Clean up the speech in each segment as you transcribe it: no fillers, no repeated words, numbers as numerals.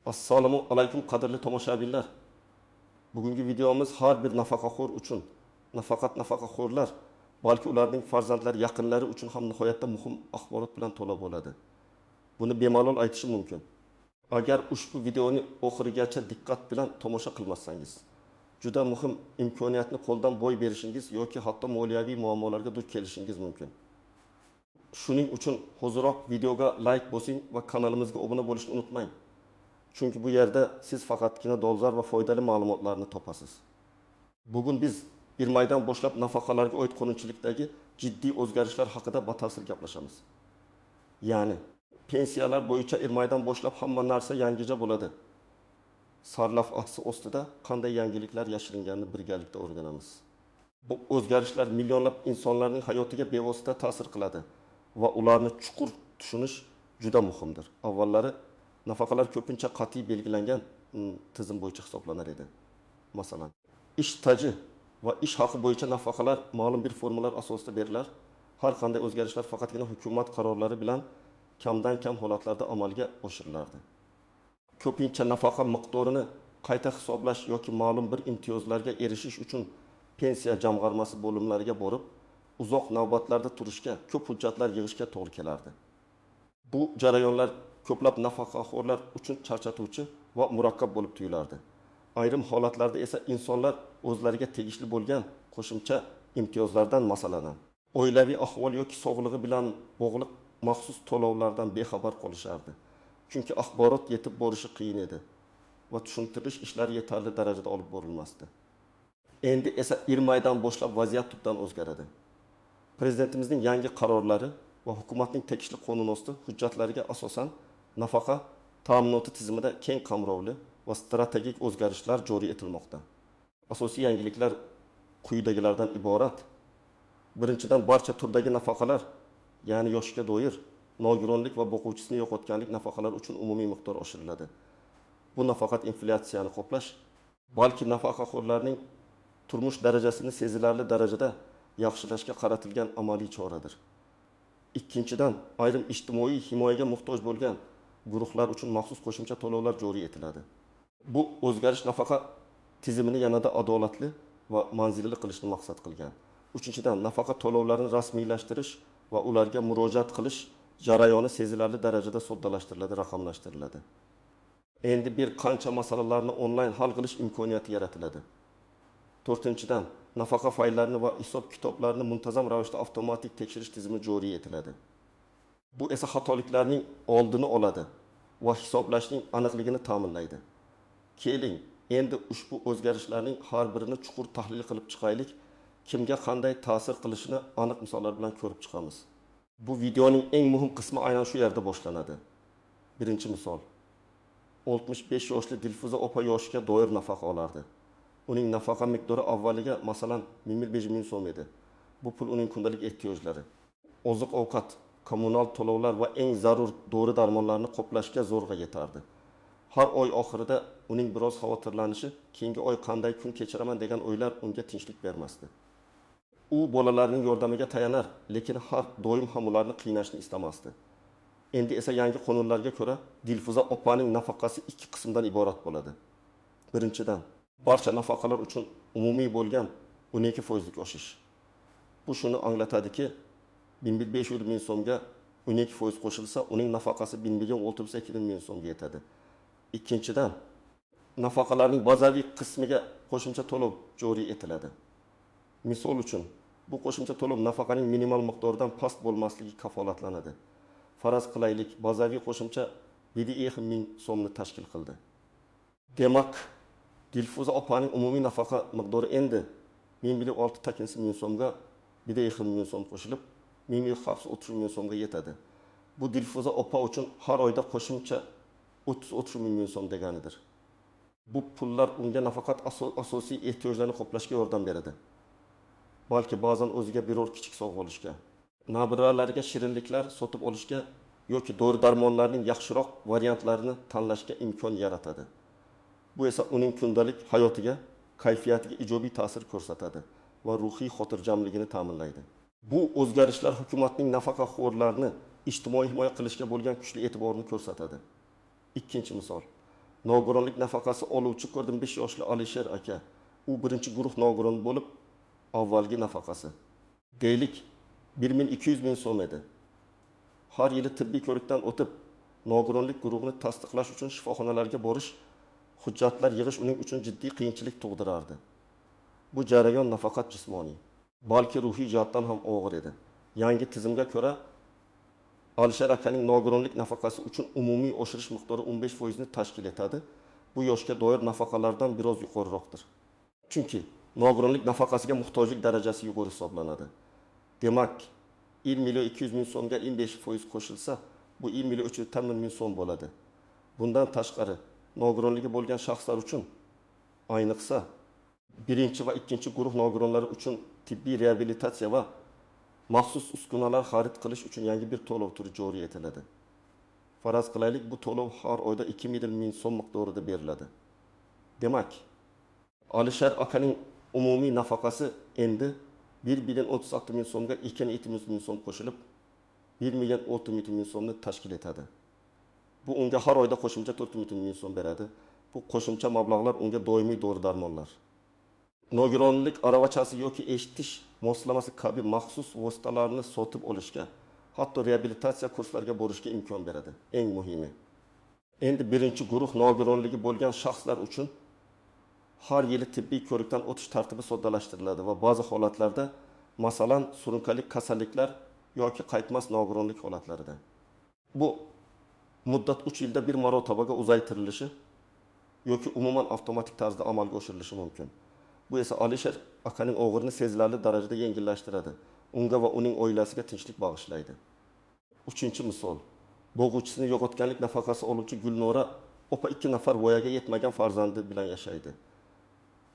Assalomu alaykum qadrli tomoshabinlar. Bugungi videomiz har bir nafaqaxo'r uchun, nafaqat nafaqaxo'rlar, balki ularning farzandlari, yaqinlari uchun ham nihoyatda muhim axborot bilan to'la bo'ladi. Buni bemalol aytishim mumkin. Agar ushbu videoni oxirigacha diqqat bilan tomosha qilmasangiz, juda muhim imkoniyatni qo'ldan boy berishingiz yoki hatto moliyaviy muammolarga duch kelishingiz mumkin. Shuning uchun hoziroq videoga like bosing va kanalimizga obuna bo'lishni unutmang. Chunki bu yerda siz faqatgina dolzarb va foydali ma'lumotlarni topasiz. Bugun biz 1 maydan boshlab nafaqalarga oid qonunchilikdagi jiddiy o'zgarishlar haqida batafsil gaplashamiz. Ya'ni pensiyalar bo'yicha 1 maydan boshlab hamma narsa yangicha bo'ladi. Sarlavhasi ostida qanday yangiliklar yashiringanini birgalikda o'rganamiz. Bu o'zgarishlar millionlab insonlarning hayotiga bevosita ta'sir qiladi va ularni chuqur tushunish juda muhimdir. Avvallari nafaqalar ko'pincha qat'iy belgilangan tizim bo'yicha hisoblanar edi. Masalan, ish staji va ish haqi bo'yicha nafaqalar ma'lum bir formulalar asosida berilar. Har qanday o'zgarishlar faqatgina hukumat qarorlari bilan kamdan kam holatlarda amalga oshirilardi. Ko'pincha nafaqa miqdorini qayta hisoblash yoki ma'lum bir imtiyozlarga erishish uchun pensiya jamg'armasi bo'limlariga borib, uzoq navbatlarda turishga, ko'p hujjatlar yig'ishga to'g'ri kelardi. Bu jarayonlar ko'plab nafaqaxo'rlar uchun charchatuvchi va murakkab bo'lib tuyulardi. Ayrim holatlarda esa insonlar o'zlariga tegishli bo'lgan qo'shimcha imtiyozlardan, masalan, oilaviy ahvol yoki sog'lig'i bilan bog'liq maxsus to'lovlardan bexabar qolishardi. Chunki axborot yetib borishi qiyin edi va tushuntirish ishlari yetarli darajada olib borilmasdi. Endi esa 1 maydan boshlab vaziyat tubdan o'zgaradi. Prezidentimizning yangi qarorlari va hukumatning tegishli qo'nunosti hujjatlariga asosan nafaqa ta'minoti tizimida keng qamrovli va strategik o'zgarishlar joriy etilmoqda. Asosiy yangiliklar quyidagilardan iborat. Birinchidan, barcha turdagi nafaqalar, ya'ni yoshga doir, nogironlik va boquvchisini yo'qotganlik nafaqalar uchun umumiy miqdor oshiriladi. Bu nafaqat inflyatsiyani qoplash, balki nafaqaxo'rlarning turmush darajasini sezilarli darajada yaxshilashga qaratilgan amaliy choradir. Ikkinchidan, ayrim ijtimoiy himoyaga muhtoj bo'lgan guruhlar uchun maxsus qo'shimcha to'lovlar joriy etiladi. Bu o'zgarish nafaqa tizimini yanada adolatli va manzilli qilishni maqsad qilgan. Uchinchidan, nafaqa to'lovlarini rasmiylashtirish va ularga murojaat qilish jarayoni sezilarli darajada soddalashtiriladi, raqamlashtiriladi. Endi bir qancha masalalarni onlayn hal qilish imkoniyati yaratiladi. To'rtinchidan, nafaqa fayllarini va hisob-kitoblarni muntazam ravishda avtomatik tekshirish tizimi joriy etiladi. Bu esa xatoliklarning oldini oladi va hisoblashning aniqligini ta'minlaydi. Keling, endi ushbu o'zgarishlarning har birini chuqur tahlil qilib chiqaylik, kimga qanday ta'sir qilishini aniq misollar bilan ko'rib chiqamiz. Bu videoning eng muhim qismi aynan shu yerda boshlanadi. Birinchi misol. 65 yoshli Dilfuza opa yoshiga doir nafaqa olardi. Uning nafaqa miqdori avvaliga masalan 1500 so'm edi. Bu pul uning kundalik ehtiyojlari, oziq-ovqat, kommunal to'lovlar va eng zarur dori-darmonlarni qoplashga zo'rg'a yetardi. Har oy oxirida uning biroz xavotirlanishi, keyingi oy qanday kun kechiraman degan o'ylar unga tinchlik bermasdi. U bolalarining yordamiga tayanar, lekin har doim ham ularni qiynashni istamasdi. Endi esa yangi qonunlarga ko'ra Dilfuza opaning nafaqasi 2 qismdan iborat bo'ladi. Birinchidan, barcha nafaqalar uchun umumiy bo'lgan 12% oshish. Bu shuni anglatadiki, 1500 ming so'mga 12% qo'shilsa, uning nafaqasi 1,680 ming so'mga yetadi. Ikkinchidan, nafaqalarning bazaviy qismiga qo'shimcha to'lov joriy etiladi. Misol uchun, bu qo'shimcha to'lov nafaqaning minimal miqdoridan past bo'lmasligi kafolatlanadi. Faraz qilaylik, bazaviy qo'shimcha 7,5 ming so'mni tashkil qildi. Demak, Dilfuza opaning umumiy nafaqa miqdori endi 1,680 ming so'mga 1,5 ming so'm qo'shilib 1,730 ming so'mga yetadi. Bu Dilfuza opa uchun har oyda qo'shimcha 30 ming so'm deganidir. Bu pullar unga nafaqat asosiy ehtiyojlarni qoplashga yordam beradi, balki ba'zan o'ziga biror kichik sovg'a olishga, nabiralariga shirinliklar sotib olishga yoki dori-darmonlarning yaxshiroq variantlarini tanlashga imkon yaratadi. Bu esa uning kundalik hayotiga, kayfiyatiga ijobiy ta'sir ko'rsatadi va ruhiy xotirjamligini ta'minlaydi. Bu o'zgarishlar hukumatning nafaqaxo'rlarni ijtimoiy himoya qilishga bo'lgan kuchli e'tiborini ko'rsatadi. Ikkinchi misol. Nogironlik nafaqasi oluvchi ko'rdim 5 yoshli Alisher aka. U birinchi guruh nogiron bo'lib, avvalgi nafaqasi. Deylik 1200 ming so'm edi. Har yili tibbiy ko'rikdan o'tib, nogironlik guruhini tasdiqlash uchun shifoxonalarga borish, hujjatlar yig'ish uning uchun jiddiy qiyinchilik tug'dirardi. Bu jarayon nafaqat jismoniy, balki ruhiy jihatdan ham og'ir edi. Yangi tizimga ko'ra Alisher akaning nogironlik nafaqasi uchun umumiy oshirish miqdori 15% ni tashkil etadi. Bu yoshga doir nafaqalardan biroz yuqoriroqdir. Chunki nogironlik nafaqasiga muhtojlik darajasi yuqori hisoblanadi. Demak, 1 million 200 ming so'mga 15% qo'shilsa, bu 1 million 380 ming so'm bo'ladi. Bundan tashqari, nogironligi bo'lgan shaxslar uchun, ayniqsa birinchi va ikkinchi guruh nogironlari uchun tibbiy reabilitatsiya va maxsus uskunalar xarid qilish uchun yangi bir to'lov turi joriy etiladi. Faraz qilaylik, bu to'lov har oyda 2 million ming so'm miqdorida beriladi. Demak, Alisher akaning umumiy nafaqasi endi 1 million 36 ming so'mga 270 ming so'm qo'shilib 1 million 600 ming so'mni tashkil etadi. Bu unga har oyda qo'shimcha 400 ming so'm beradi. Bu qo'shimcha mablag'lar unga doimiy dori-darmonlar, nogironlik aravachasi yoki eshitish moslamasi kabi maxsus vositalarni sotib olishga, hatto reabilitatsiya kurslariga borishga imkon beradi. Eng muhimi, endi birinchi guruh nogironligi bo'lgan shaxslar uchun har yili tibbiy ko'rikdan o'tish tartibi soddalashtiriladi va ba'zi holatlarda, masalan, surunkali kasalliklar yoki qaytmas nogironlik holatlarida bu muddat 3 yilda bir marotabaga uzaytirilishi yoki umuman avtomatik tarzda amalga oshirilishi mumkin. Bu esa Alisher akaning og'irini sezilarli darajada yengillashtiradi. Unga va uning oilasiga tinchlik bag'ishlaydi. 3-misol. Bo'g'uvchisini yo'qotganlik nafaqasi oluvchi Gulnora opa 2 nafar voyaga yetmagan farzandi bilan yashaydi.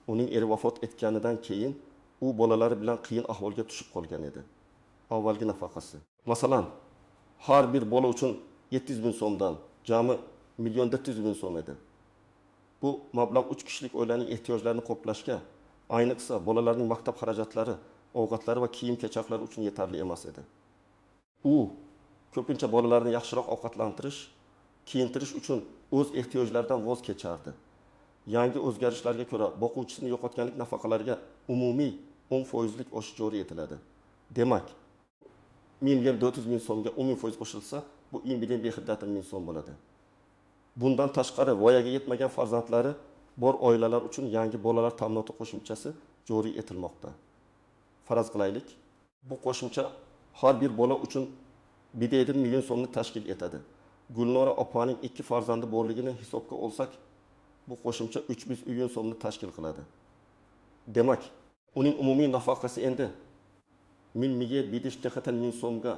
Uning eri vafot etganidan keyin u bolalari bilan qiyin ahvolga tushib qolgan edi. Avvalgi nafaqasi, masalan, har bir bola uchun 700 ming so'mdan jami 1 400 ming so'm edi. Bu mablag' 3 kishilik oilaning ehtiyojlarini qoplashga, ayniqsa bolalarning maktab xarajatlari, ovqatlari va kiyim-kechaklar uchun yetarli emas edi. U ko'pincha bolalarni yaxshiroq ovqatlantirish, kiyintirish uchun o'z ehtiyojlaridan voz kechardi. Yangi o'zgarishlarga ko'ra boquvchisini yo'qotganlik nafaqalariga umumiy 10% lik oshish joriy etiladi. Demak, 1 400 ming so'mga 10% qo'shilsa, bu 1 530 ming so'm bo'ladi. Bundan tashqari voyaga yetmagan farzandlari bor oilalar uchun yangi bolalar ta'minoti qo'shimchasi joriy etilmoqda. Faraz qilaylik, bu qo'shimcha har bir bola uchun 1,5 million so'mni tashkil etadi. Gulnora opaning 2 farzandi borligini hisobga olsak, bu qo'shimcha 300 million so'mni tashkil qiladi. Demak, uning umumiy nafaqasi endi 1 million 580 ming so'mga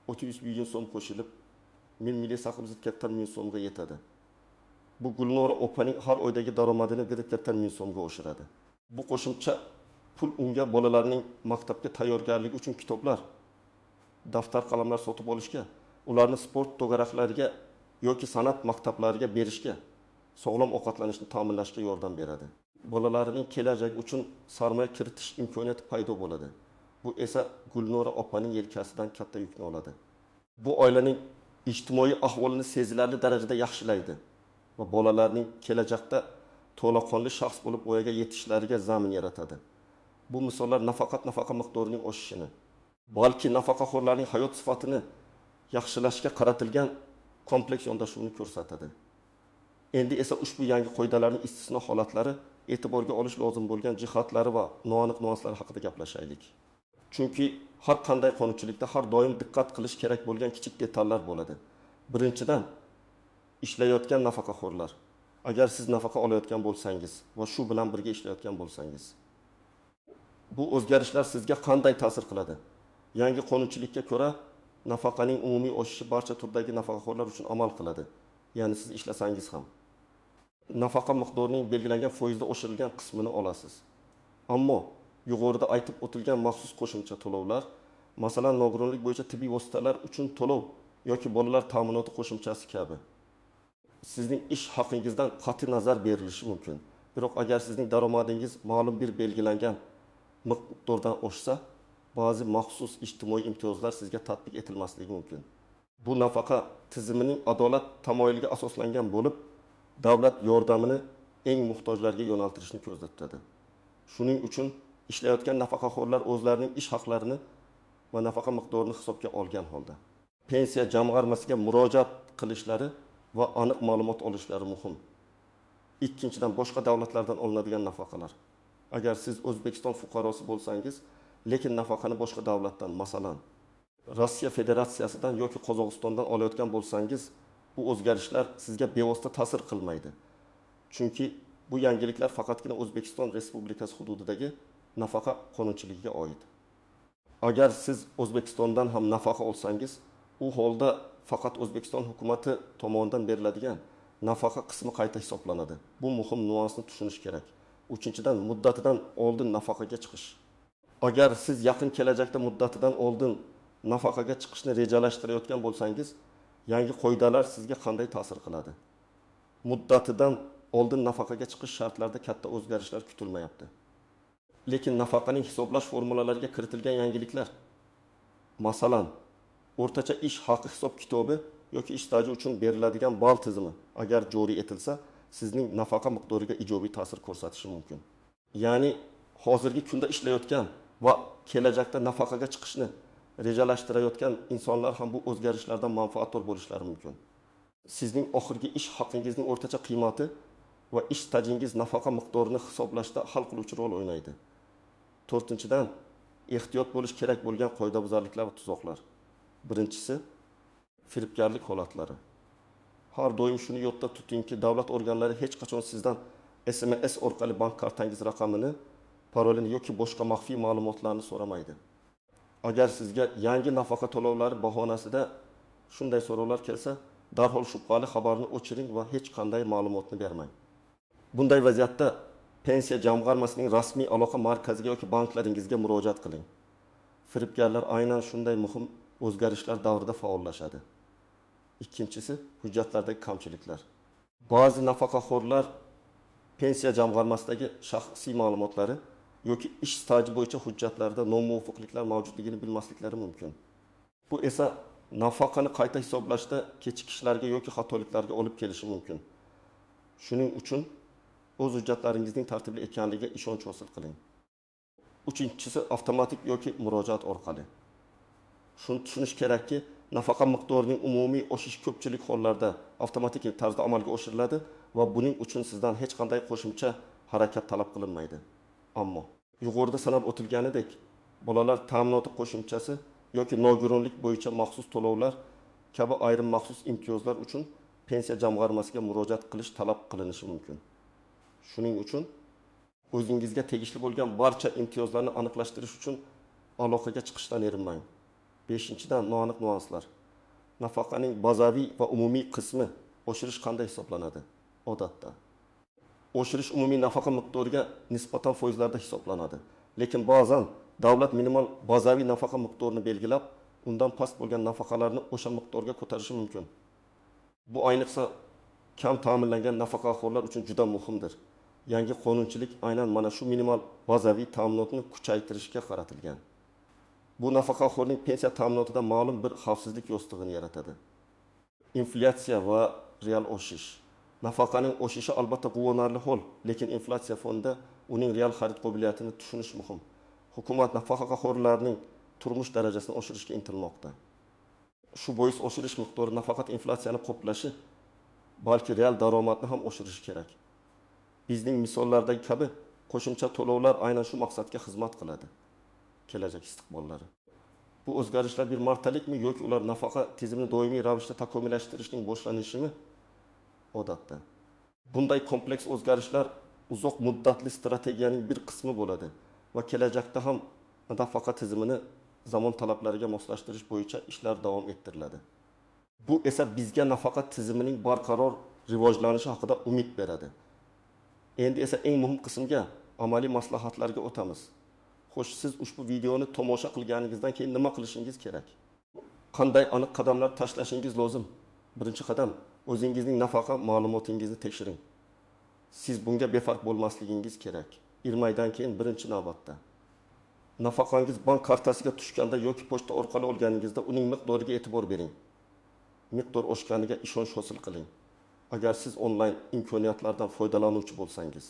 300 million so'm qo'shilib 1 million 880 ming so'mga yetadi. Bu Gulnora opaning har oydagi daromadini 180 ming so'mga oshiradi. Bu qo'shimcha pul unga bolalarning maktabga tayyorgarligi uchun kitoblar, daftar qalamlar sotib olishga, ularni sport to'garaklariga yoki san'at maktablariga berishga, sog'lom ovqatlanishni ta'minlashga yordam beradi. Bolalarining kelajagi uchun sarmoya kiritish imkoniyati paydo bo'ladi. Bu esa Gulnora opaning yelkasidan katta yukni oladi. Bu oilaning ijtimoiy ahvolini sezilarli darajada yaxshilaydi va bolalarning kelajakda to'laqonli shaxs bo'lib voyaga yetishlariga zamin yaratadi. Bu misollar nafaqat nafaqa miqdorining oshishini, balki nafaqaxo'rlarning hayot sifatini yaxshilashga qaratilgan kompleks yondashuvni ko'rsatadi. Endi esa ushbu yangi qoidalarning istisno holatlari, e'tiborga olish lozim bo'lgan jihatlari va noaniq nuanslari haqida gaplashaylik. Chunki har qanday qonunchilikda har doim diqqat qilish kerak bo'lgan kichik detallar bo'ladi. Birinchidan, ishlayotgan nafaqaxo'rlar. Agar siz nafaqa olayotgan bo'lsangiz va shu bilan birga ishlayotgan bo'lsangiz, bu o'zgarishlar sizga qanday ta'sir qiladi? Yangi qonunchilikka ko'ra, nafaqaning umumiy oshishi barcha turdagi nafaqaxo'rlar uchun amal qiladi. Ya'ni siz ishlasangiz ham nafaqa miqdorining belgilangan foizda oshirilgan qismini olasiz. Ammo yuqorida aytib o'tilgan maxsus qo'shimcha to'lovlar, masalan, nogironlik bo'yicha tibbiy vositalar uchun to'lov yoki bolalar ta'minoti qo'shimchasi kabi sizning ish haqingizdan qat'iy nazar berilishi mumkin. Biroq agar sizning daromadingiz ma'lum bir belgilangan miqdordan oshsa, ba'zi maxsus ijtimoiy imtiyozlar sizga tatbiq etilmasligi mumkin. Bu nafaqa tizimining adolat tamoyiliga asoslangan bo'lib, davlat yordamini eng muhtojlarga yo'naltirishni ko'zda tutadi. Shuning uchun ishlayotgan nafaqaxo'rlar o'zlarining ish haqlarini va nafaqa miqdorini hisobga olgan holda pensiya jamg'armasiga murojaat qilishlari va aniq ma'lumot olishlari muhim. Ikkinchidan, boshqa davlatlardan olinadigan nafaqalar. Agar siz O'zbekiston fuqarosi bo'lsangiz, lekin nafaqani boshqa davlatdan, masalan, Rossiya Federatsiyasidan yoki Qozog'istondan olayotgan bo'lsangiz, bu o'zgarishlar sizga bevosita ta'sir qilmaydi. Chunki bu yangiliklar faqatgina O'zbekiston Respublikasi hududidagi nafaqa qonunchiligiga oid. Agar siz O'zbekistondan ham nafaqa olsangiz, u holda faqat O'zbekiston hukumati tomonidan beriladigan nafaqa qismi qayta hisoblanadi. Bu muhim nuansni tushunish kerak. Uchinchidan, muddatidan oldin nafaqaga chiqish. Agar siz yaqin kelajakda muddatidan oldin nafaqaga chiqishni rejalashtirayotgan bo'lsangiz, yangi qoidalar sizga qanday ta'sir qiladi? Muddatidan oldin nafaqaga chiqish shartlarida katta o'zgarishlar kutilmayapti. Lekin nafaqaning hisoblash formulalariga kiritilgan yangiliklar, masalan, o'rtacha ish haqi hisob kitobi yoki ish staji uchun beriladigan ball tizimi agar joriy etilsa, sizning nafaqa miqdoriga ijobiy ta'sir ko'rsatishi mumkin. Ya'ni hozirgi kunda ishlayotgan va kelajakda nafaqaga chiqishni rejalashtirayotgan insonlar ham bu o'zgarishlardan manfaatdor bo'lishlari mumkin. Sizning oxirgi ish haqingizning o'rtacha qiymati va ish stajingiz nafaqa miqdorini hisoblashda hal qiluvchi rol o'ynaydi. To'rtinchidan, ehtiyot bo'lish kerak bo'lgan qoidabuzarliklar va tuzoqlar. Birinchisi, firibgarlik holatlari. Har doim shuni yodda tutingki, davlat organlari hech qachon sizdan SMS orqali bank kartangiz raqamini, parolini yoki boshqa maxfiy ma'lumotlarni so'ramaydi. Agar sizga yangi nafaqa to'lovlari bahonasida shunday so'rovlar kelsa, darhol shubhali xabarni o'chiring va hech qanday ma'lumotni bermang. Bunday vaziyatda pensiya jamg'armasining rasmiy aloqa markaziga yoki banklaringizga murojaat qiling. Firibgarlar aynan shunday muhim o'zgarishlar davrida faollashadi. Ikkinchisi, hujjatlardagi kamchiliklar. Ba'zi nafaqaxo'rlar pensiya jamg'armasidagi shaxsiy ma'lumotlari yoki ish staji bo'yicha hujjatlarda nomuvofiqliklar mavjudligini bilmasliklari mumkin. Bu esa nafaqani qayta hisoblashda kechikishlarga yoki xatoliklarga olib kelishi mumkin. Shuning uchun o'z hujjatlaringizning tartibli ekanligiga ishonch hosil qiling. Uchinchisi, avtomatik yoki murojaat orqali. Shuni tushunish kerakki, nafaqa miqdorining umumiy oshishi ko'pchilik hollarda avtomatik tarzda amalga oshiriladi va buning uchun sizdan hech qanday qo'shimcha harakat talab qilinmaydi. Ammo yuqorida sanab o'tilganidek, bolalar ta'minoti qo'shimchasi yoki nogironlik bo'yicha maxsus to'lovlar kabi ayrim maxsus imtiyozlar uchun pensiya jamg'armasiga murojaat qilish talab qilinishi mumkin. Shuning uchun o'zingizga tegishli bo'lgan barcha imtiyozlarni aniqlashtirish uchun aloqaga chiqishdan erinmang. Beshinchidan, noaniq nuanslar. Nafaqaning bazaviy va umumiy qismi oshirish qanday hisoblanadi? Odatda oshirish umumiy nafaqa miqdoriga nisbatan foizlarda hisoblanadi. Lekin ba'zan davlat minimal bazaviy nafaqa miqdorini belgilab, undan past bo'lgan nafaqalarni o'sha miqdorga ko'tarishi mumkin. Bu ayniqsa kam ta'minlangan nafaqaxo'rlar uchun juda muhimdir. Yangi qonunchilik aynan mana shu minimal bazaviy ta'minotni kuchaytirishga qaratilgan. Bu nafaqaxo'rning pensiya ta'minotida ma'lum bir xavfsizlik yostig'ini yaratadi. Inflyatsiya va real o'sish. Nafaqaning o'sishi albatta quvonarli hol, lekin inflyatsiya fonida uning real xarid qobiliyatini tushunish muhim. Hukumat nafaqaxo'rlarning turmush darajasini oshirishga intilmoqda. Shu bois oshirish miqdori nafaqat inflyatsiyani qoplashi, balki real daromadni ham oshirishi kerak. Bizning misollardagi kabi qo'shimcha to'lovlar aynan shu maqsadga xizmat qiladi. Kelajak istiqbollari. Bu o'zgarishlar bir martalikmi yoki ular nafaqa tizimini doimiy ravishda takomillashtirishning boshlanishimi? Odatda bunday kompleks o'zgarishlar uzoq muddatli strategiyaning bir qismi bo'ladi va kelajakda ham nafaqa tizimini zamon talablariga moslashtirish bo'yicha ishlar davom ettiriladi. Bu esa bizga nafaqa tizimining barqaror rivojlanishi haqida umid beradi. Endi esa eng muhim qismga, amaliy maslahatlarga o'tamiz. Xo'sh, siz ushbu videoni tomosha qilganingizdan keyin nima qilishingiz kerak? Qanday aniq qadamlar tashlashingiz lozim? Birinchi qadam, o'zingizning nafaqa ma'lumotingizni tekshiring. Siz bunga befarq bo'lmasligingiz kerak. Irmaydan keyin birinchi navbatda. Nafaqangiz bank kartasiga tushganda yoki pochta orqali olganingizda uning miqdoriga e'tibor bering. Miqdor oshganiga ishonch hosil qiling. agar siz onlayn imkoniyatlardan foydalanuvchi bo'lsangiz,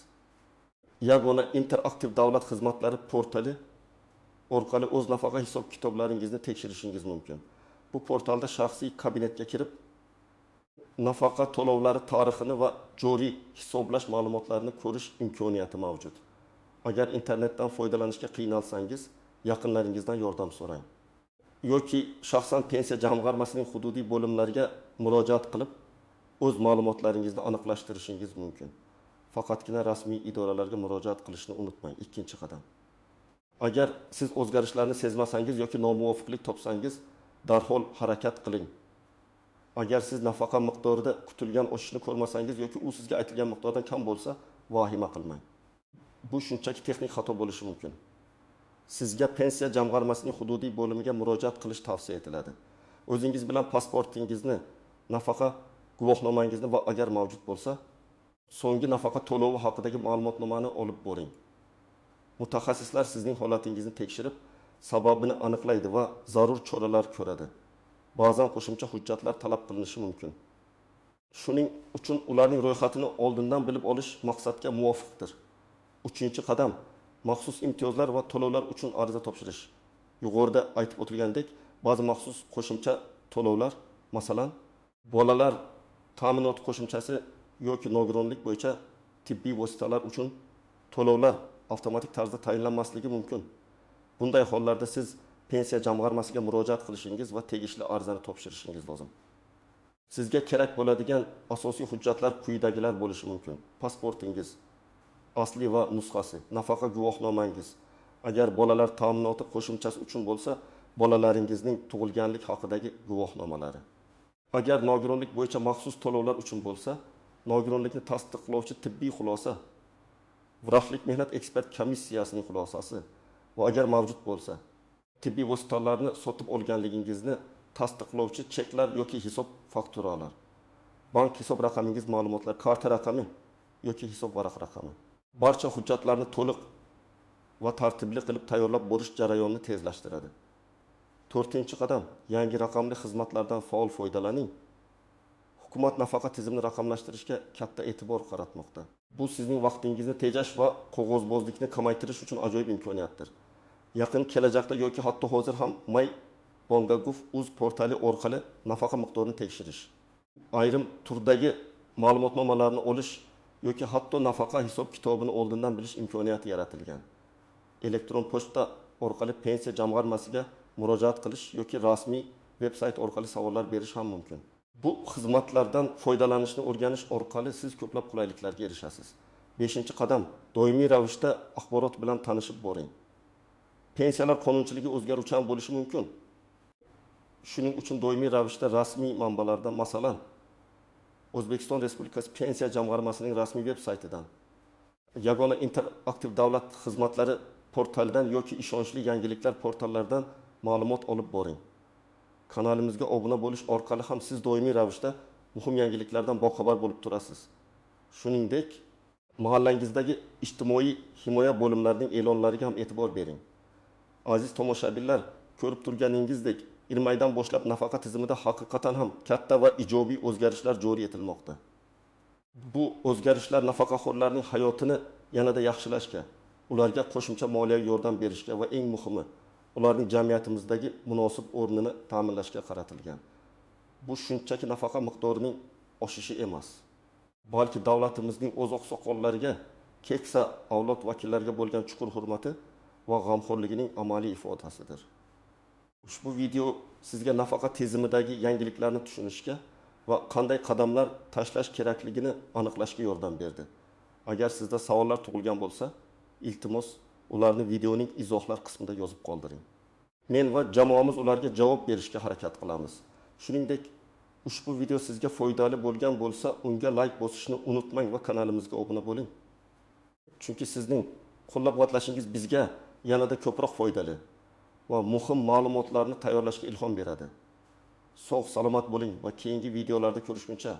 yagona interaktiv davlat xizmatlari portali orqali o'z nafaqa hisob kitoblaringizni tekshirishingiz mumkin. Bu portalda shaxsiy kabinetga kirib, nafaqa to'lovlari tarixini va joriy hisoblash ma'lumotlarini ko'rish imkoniyati mavjud. Agar internetdan foydalanishga qiynalsangiz, yaqinlaringizdan yordam so'rang. Yoki shaxsan pensiya jamg'armasining hududiy bo'limlariga murojaat qilib, o'z ma'lumotlaringizni aniqlashtirishingiz mumkin. Faqatgina rasmiy idoralarga murojaat qilishni unutmang. Ikkinchi qadam. Agar siz o'zgarishlarni sezmasangiz yoki nomuvofiqlik topsangiz, darhol harakat qiling. Agar siz nafaqa miqdorida kutilgan oshishni ko'rmasangiz yoki u sizga aytilgan miqdordan kam bo'lsa, vahima qilmang. Bu shunchaki texnik xato bo'lishi mumkin. Sizga pensiya jamg'armasining hududiy bo'limiga murojaat qilish tavsiya etiladi. O'zingiz bilan pasportingizni, nafaqa guvohnomangizni va agar mavjud bo'lsa, so'nggi nafaqa to'lovi haqidagi ma'lumotnomani olib boring. Mutaxassislar sizning holatingizni tekshirib, sababini aniqlaydi va zarur choralar ko'radi. Ba'zan qo'shimcha hujjatlar talab qilinishi mumkin. Shuning uchun ularning ro'yxatini oldindan bilib olish maqsadga muvofiqdir. Uchinchi qadam, maxsus imtiyozlar va to'lovlar uchun ariza topshirish. Yuqorida aytib o'tilgandek, ba'zi maxsus qo'shimcha to'lovlar, masalan, bolalar ta'minot qo'shimchasi yoki nogironlik bo'yicha tibbiy vositalar uchun to'lovlar avtomatik tarzda tayinlanmasligi mumkin. Bunday hollarda siz pensiya jamg'armasiga murojaat qilishingiz va tegishli arizani topshirishingiz lozim. Sizga kerak bo'ladigan asosiy hujjatlar quyidagilar bo'lishi mumkin. Pasportingiz, asli va nusxasi, nafaqa guvohnomangiz. Agar bolalar ta'minoti qo'shimchasi uchun bo'lsa, bolalaringizning tug'ilganlik haqidagi guvohnomalari. Agar nogironlik bo'yicha maxsus to'lovlar uchun bo'lsa, nogironlikni tasdiqlovchi tibbiy xulosa, Vrahlik mehnat ekspert komissiyasining xulosasi va agar mavjud bo'lsa, tibbiy vositalarni sotib olganligingizni tasdiqlovchi cheklar yoki hisob fakturalar, bank hisob raqamingiz ma'lumotlar, karta raqami yoki hisob varaq raqami. Barcha hujjatlarni to'liq va tartibli qilib tayyorlab borish jarayonini tezlashtiradi. 4-qadam, yangi raqamli xizmatlardan faol foydalaning. Hukumat nafaqa tizimini raqamlashtirishga katta e'tibor qaratmoqda. Bu sizning vaqtingizni tejash va qog'ozbozlikni kamaytirish uchun ajoyib imkoniyatdir. Yaqin kelajakda yoki hatto hozir ham My.Bongagov.uz portali orqali nafaqa miqdorini tekshirish, ayrim turdagi ma'lumotnomalarni olish yoki hatto nafaqa hisob kitobini oldindan bilish imkoniyati yaratilgan. Elektron pochta orqali pensiya jamg'armasiga murojaat qilish yoki rasmiy veb-sayt orqali savollar berish ham mumkin. Bu xizmatlardan foydalanishni o'rganish orqali siz ko'plab qulayliklarga erishasiz. 5-qadam, doimiy ravishda axborot bilan tanishib boring. Pensiyalar qonunchiligi o'zgaruvchan bo'lishi mumkin. Shuning uchun doimiy ravishda rasmiy manbalardan, masalan, O'zbekiston Respublikasi Pensiya jamg'armasining rasmiy veb-saytidan, yagona interaktiv davlat xizmatlari portalidan yoki ishonchli yangiliklar portallaridan ma'lumot olib boring. Kanalimizga obuna bo'lish orqali ham siz doimiy ravishda muhim yangiliklardan boxabar bo'lib turasiz. Shuningdek, mahallangizdagi ijtimoiy himoya bo'limlarining e'lonlariga ham e'tibor bering. Aziz tomoshabinlar, ko'rib turganingizdek, ilmaydan boshlab nafaqa tizimida haqiqatan ham katta va ijobiy o'zgarishlar joriy etilmoqda. Bu o'zgarishlar nafaqaxo'rlarning hayotini yanada yaxshilashga, ularga qo'shimcha moliyaviy yordam berishga va eng muhimi, ularning jamiyatimizdagi munosib o'rnini ta'minlashga qaratilgan. Bu shunchaki nafaqa miqdorining oshishi emas, balki davlatimizning o'z oqsoqollariga, keksa avlod vakillariga bo'lgan chuqur hurmati va g'amxo'rligining amaliy ifodasidir. Ushbu video sizga nafaqa tizimidagi yangiliklarni tushunishga va qanday qadamlar tashlash kerakligini aniqlashga yordam berdi. Agar sizda savollar tug'ilgan bo'lsa, iltimos ularni videoning izohlar qismida yozib qoldiring. Men va jamoamiz ularga javob berishga harakat qilamiz. Shuningdek, ushbu video sizga foydali bo'lgan bo'lsa, unga like bosishni unutmang va kanalimizga obuna bo'ling. Chunki sizning qo'llab-quvvatlashingiz bizga yanada ko'proq foydali va muhim ma'lumotlarni tayyorlashga ilhom beradi. Sog', salomat bo'ling va keyingi videolarda ko'rishguncha